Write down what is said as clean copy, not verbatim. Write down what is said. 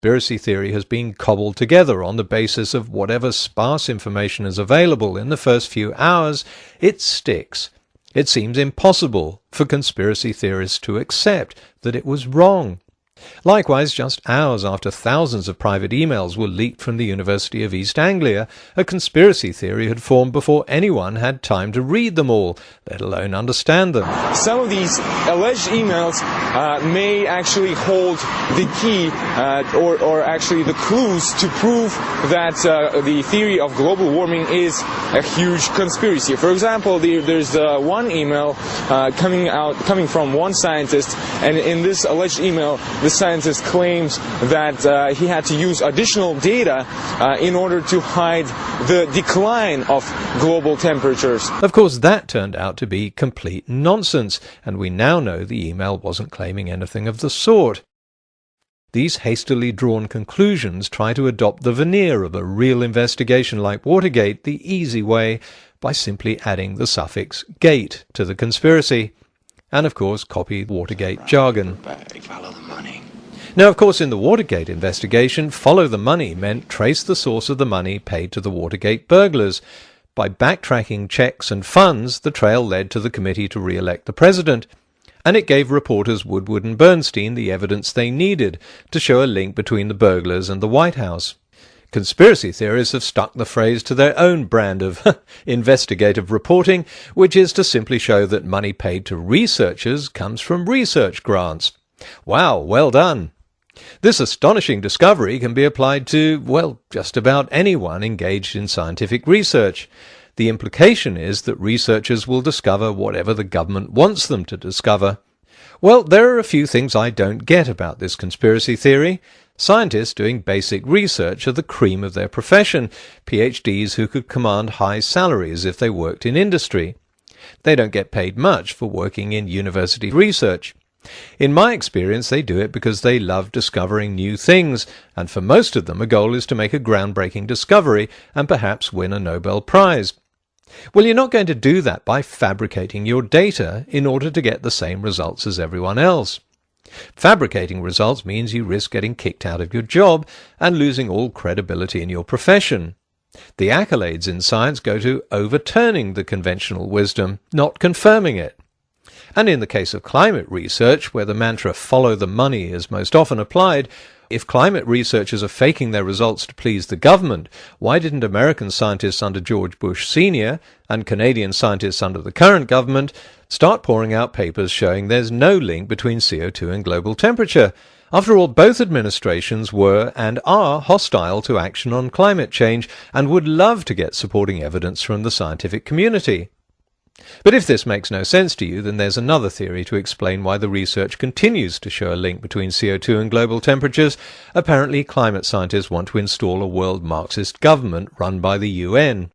conspiracy theory has been cobbled together on the basis of whatever sparse information is available in the first few hours, it sticks. It seems impossible for conspiracy theorists to accept that it was wrong. Likewise, just hours after thousands of private emails were leaked from the University of East Anglia, a conspiracy theory had formed before anyone had time to read them all, let alone understand them. Some of these alleged emails may actually hold the key or actually the clues to prove that the theory of global warming is a huge conspiracy. For example, there's one email coming from one scientist, and in this alleged email, the scientist claims that he had to use additional data in order to hide the decline of global temperatures. Of course, that turned out to be complete nonsense, and we now know the email wasn't claiming anything of the sort. These hastily drawn conclusions try to adopt the veneer of a real investigation like Watergate the easy way by simply adding the suffix "gate" to the conspiracy, and of course copy Watergate jargon. Follow the money. Now, of course, in the Watergate investigation, follow the money meant trace the source of the money paid to the Watergate burglars. By backtracking checks and funds, the trail led to the committee to re-elect the president, and it gave reporters Woodward and Bernstein the evidence they needed to show a link between the burglars and the White House. Conspiracy theorists have stuck the phrase to their own brand of investigative reporting, which is to simply show that money paid to researchers comes from research grants. Wow, well done! This astonishing discovery can be applied to, well, just about anyone engaged in scientific research. The implication is that researchers will discover whatever the government wants them to discover. Well, there are a few things I don't get about this conspiracy theory. Scientists doing basic research are the cream of their profession, PhDs who could command high salaries if they worked in industry. They don't get paid much for working in university research. In my experience, they do it because they love discovering new things, and for most of them a goal is to make a groundbreaking discovery and perhaps win a Nobel Prize. Well, you're not going to do that by fabricating your data in order to get the same results as everyone else. Fabricating results means you risk getting kicked out of your job and losing all credibility in your profession. The accolades in science go to overturning the conventional wisdom, not confirming it. And in the case of climate research, where the mantra "follow the money" is most often applied, if climate researchers are faking their results to please the government, why didn't American scientists under George Bush Sr. and Canadian scientists under the current government start pouring out papers showing there's no link between CO2 and global temperature? After all, both administrations were and are hostile to action on climate change and would love to get supporting evidence from the scientific community. But if this makes no sense to you, then there's another theory to explain why the research continues to show a link between CO2 and global temperatures. Apparently, climate scientists want to install a world Marxist government run by the UN.